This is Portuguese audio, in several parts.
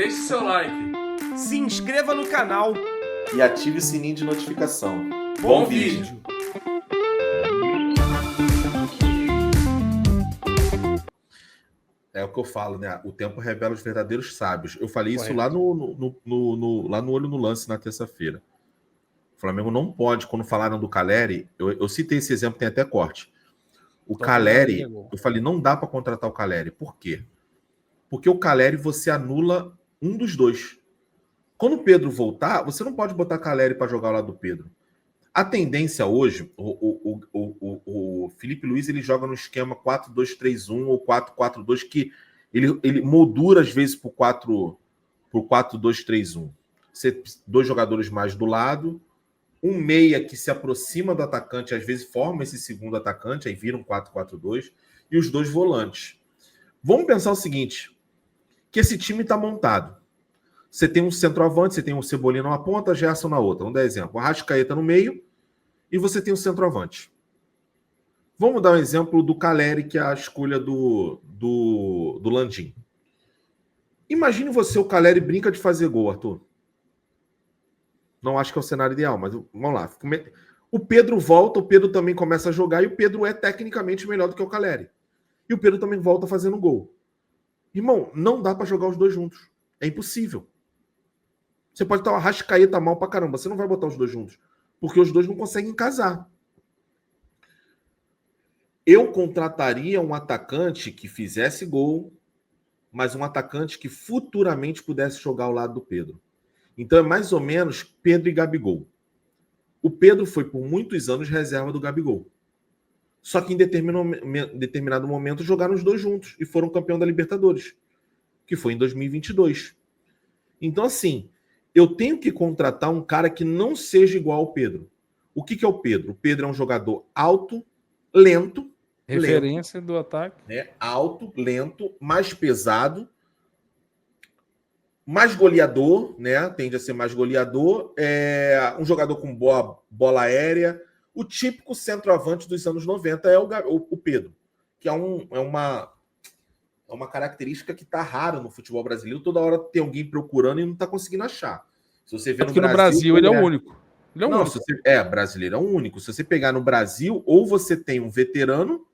Deixe seu like. Se inscreva no canal e ative o sininho de notificação. Bom vídeo! É o que eu falo, né? O tempo revela os verdadeiros sábios. Eu falei isso lá no Olho no Lance na terça-feira. O Flamengo não pode, quando falaram do Caleri, eu citei esse exemplo, tem até corte. O Caleri, eu falei, não dá para contratar o Caleri. Por quê? Porque o Caleri você anula um dos dois. Quando o Pedro voltar, você não pode botar Caleri para jogar ao lado do Pedro. A tendência hoje, o Felipe Luiz ele joga no esquema 4-2-3-1 ou 4-4-2, que ele moldura às vezes por 4-2-3-1. Dois jogadores mais do lado, um meia que se aproxima do atacante, às vezes forma esse segundo atacante, aí vira um 4-4-2, e os dois volantes. Vamos pensar o seguinte, que esse time está montado. Você tem um centroavante, você tem um Cebolinha numa ponta, Gerson na outra. Vamos dar exemplo. O Arrascaeta no meio e você tem um centroavante. Vamos dar um exemplo do Caleri, que é a escolha do Landim. Imagine você, o Caleri brinca de fazer gol, Arthur. Não acho que é o cenário ideal, mas vamos lá. O Pedro volta, o Pedro também começa a jogar e o Pedro é tecnicamente melhor do que o Caleri. E o Pedro também volta fazendo gol. Irmão, não dá para jogar os dois juntos. É impossível. Você pode estar o Arrascaeta mal pra caramba. Você não vai botar os dois juntos. Porque os dois não conseguem casar. Eu contrataria um atacante que fizesse gol, mas um atacante que futuramente pudesse jogar ao lado do Pedro. Então é mais ou menos Pedro e Gabigol. O Pedro foi por muitos anos reserva do Gabigol. Só que em determinado momento jogaram os dois juntos e foram campeão da Libertadores, que foi em 2022. Então assim, eu tenho que contratar um cara que não seja igual ao Pedro. O que é o Pedro? O Pedro é um jogador alto, lento. Referência do ataque. Né? Alto, lento, mais pesado, mais goleador, né? Tende a ser mais goleador. Um jogador com boa bola aérea. O típico centroavante dos anos 90 é o Pedro, que é uma característica que está rara no futebol brasileiro. Toda hora tem alguém procurando e não está conseguindo achar. Se você vê no Brasil ele é o único. Ele é o único. Brasileiro é o único. Se você pegar no Brasil, ou você tem um veterano,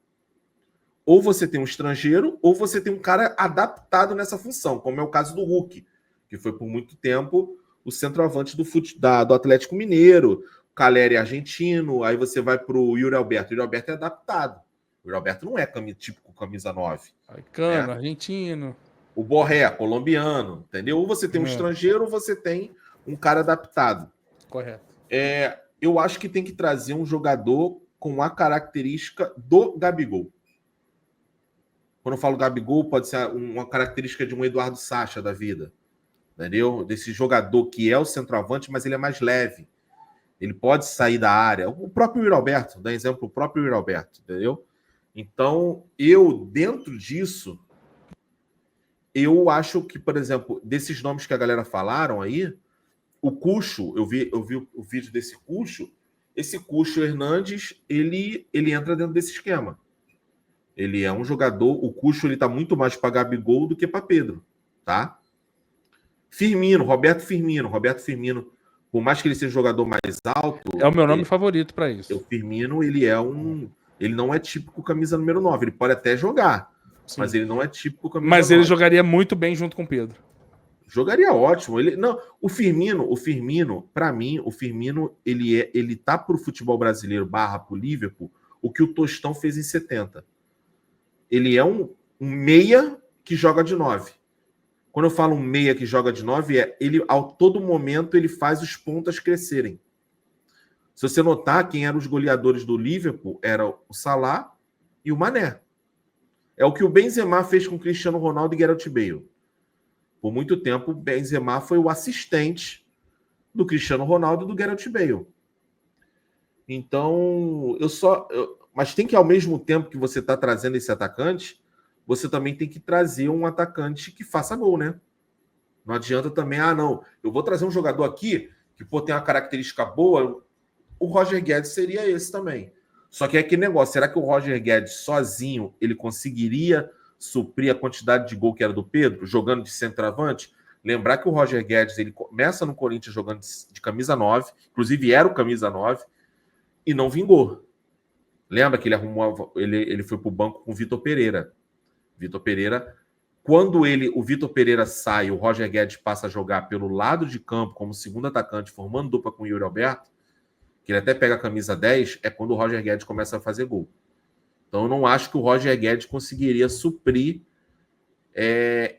ou você tem um estrangeiro, ou você tem um cara adaptado nessa função, como é o caso do Hulk, que foi por muito tempo o centroavante do Atlético Mineiro. O Caleri é argentino, aí você vai para o Yuri Alberto. O Yuri Alberto é adaptado. O Yuri Alberto não é típico camisa 9. Cano, argentino. O Borré, colombiano, entendeu? Ou você tem um estrangeiro, ou você tem um cara adaptado. Correto. Eu acho que tem que trazer um jogador com a característica do Gabigol. Quando eu falo Gabigol, pode ser uma característica de um Eduardo Sacha da vida. Entendeu? Desse jogador que é o centroavante, mas ele é mais leve. Ele pode sair da área. O próprio Yuri Alberto, dá exemplo, o próprio Yuri Alberto, entendeu? Então, dentro disso, eu acho que, por exemplo, desses nomes que a galera falaram aí, o Cucho, eu vi o vídeo desse Cucho, esse Cucho Hernandes, ele entra dentro desse esquema. Ele é um jogador, o Cucho ele tá muito mais para Gabigol do que para Pedro, tá? Roberto Firmino, por mais que ele seja um jogador mais alto... É o meu nome favorito para isso. O Firmino, ele não é típico camisa número 9, ele pode até jogar, sim, mas ele não é típico camisa 9. Mas ele jogaria muito bem junto com o Pedro. Jogaria ótimo. O Firmino, para mim, ele tá pro futebol brasileiro / pro Liverpool, o que o Tostão fez em 70. Ele é um meia que joga de 9. Quando eu falo um meia que joga de 9, ele, a todo momento, ele faz os pontas crescerem. Se você notar, quem eram os goleadores do Liverpool era o Salah e o Mané. É o que o Benzema fez com o Cristiano Ronaldo e Gareth Bale. Por muito tempo, o Benzema foi o assistente do Cristiano Ronaldo e do Gareth Bale. Então, mas tem que, ao mesmo tempo que você está trazendo esse atacante, você também tem que trazer um atacante que faça gol, né? Não adianta também, eu vou trazer um jogador aqui que tem uma característica boa. O Roger Guedes seria esse também. Só que é aquele negócio, será que o Roger Guedes sozinho ele conseguiria suprir a quantidade de gol que era do Pedro, jogando de centroavante? Lembrar que o Roger Guedes, ele começa no Corinthians jogando de camisa 9, inclusive era o camisa 9, e não vingou. Lembra que ele foi para o banco com o Vitor Pereira. Vitor Pereira, quando o Vitor Pereira sai, o Roger Guedes passa a jogar pelo lado de campo como segundo atacante, formando dupla com o Yuri Alberto, que ele até pega a camisa 10, é quando o Roger Guedes começa a fazer gol. Então eu não acho que o Roger Guedes conseguiria suprir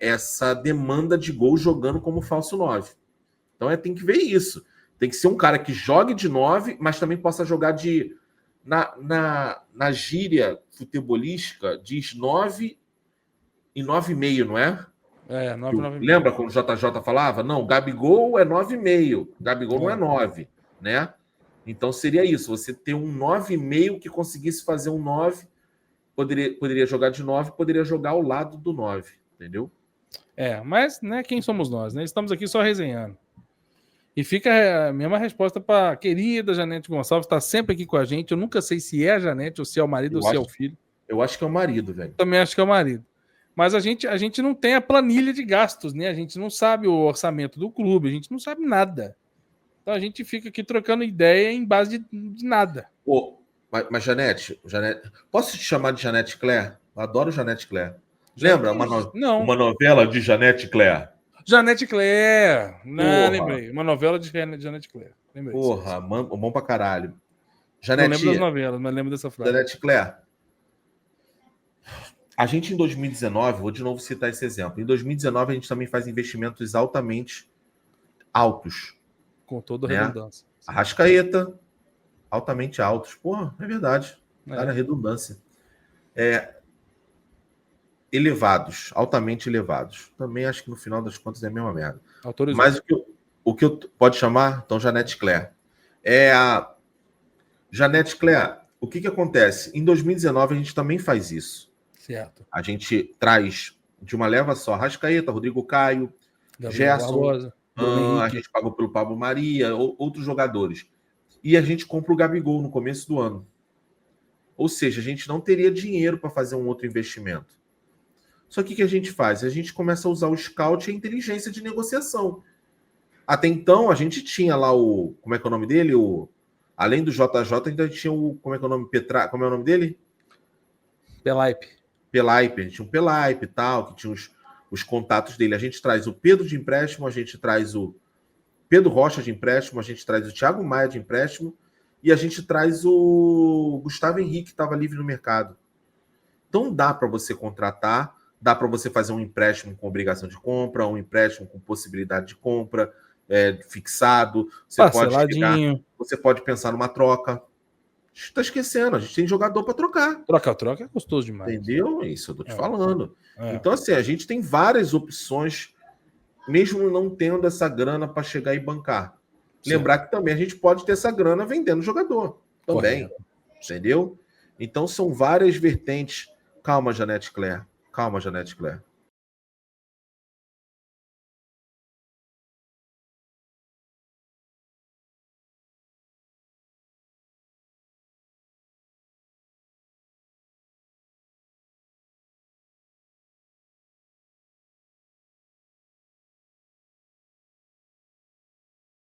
essa demanda de gol jogando como falso 9. Então tem que ver isso. Tem que ser um cara que jogue de 9, mas também possa jogar de... Na gíria futebolística, diz 9 e 9,5, não é? 9,5. Lembra quando o JJ falava? Não, Gabigol é 9,5. Gabigol não é 9, né? Então seria isso. Você ter um 9,5 que conseguisse fazer um 9, poderia jogar de 9, poderia jogar ao lado do 9, entendeu? Mas né, quem somos nós, né? Estamos aqui só resenhando. E fica a mesma resposta para a querida Janete Gonçalves, está sempre aqui com a gente. Eu nunca sei se é a Janete, ou se é o marido, ou se é o filho. Eu acho que é o marido, velho. Também acho que é o marido. Mas a gente não tem a planilha de gastos, né? A gente não sabe o orçamento do clube, a gente não sabe nada. Então a gente fica aqui trocando ideia em base de nada. Mas Janete, posso te chamar de Janete Claire? Eu adoro Janete Claire. Lembra uma novela de Janete Claire? Janete Claire. Não, lembrei. Uma novela de Janete Claire. Lembrei. Porra, bom pra caralho. Janete, não lembro das novelas, mas lembro dessa frase. Janete Claire. A gente em 2019, vou de novo citar esse exemplo. Em 2019 a gente também faz investimentos altamente altos. Com toda a redundância. Arrascaeta, altamente altos. Porra, é verdade. Cara, redundância. Elevados, altamente elevados. Também acho que no final das contas é a mesma merda. Autorizou. Mas o que eu pode chamar, então, Janete Claire. A Janete Claire, o que acontece? Em 2019 a gente também faz isso. Certo. A gente traz de uma leva só Arrascaeta, Rodrigo Caio, Gerson, a gente pagou pelo Pablo Maria, outros jogadores. E a gente compra o Gabigol no começo do ano. Ou seja, a gente não teria dinheiro para fazer um outro investimento. Só que o que a gente faz? A gente começa a usar o scout e a inteligência de negociação. Até então, a gente tinha lá como é que é o nome dele? Além do JJ, ainda tinha como é que é o nome? Como é o nome dele? Pelaipe. A gente tinha um Pelaipe e tal, que tinha os contatos dele. A gente traz o Pedro de empréstimo, a gente traz o Pedro Rocha de empréstimo, a gente traz o Thiago Maia de empréstimo e a gente traz o Gustavo Henrique, que estava livre no mercado. Então dá para você contratar, dá para você fazer um empréstimo com obrigação de compra, um empréstimo com possibilidade de compra, fixado. Você pode pensar numa troca. A gente está esquecendo, a gente tem jogador para trocar. Troca é gostoso demais. Entendeu? Isso eu tô te falando. Então, assim, a gente tem várias opções, mesmo não tendo essa grana para chegar e bancar. Sim. Lembrar que também a gente pode ter essa grana vendendo jogador. Também. Correto. Entendeu? Então, são várias vertentes. Calma, Janete Claire.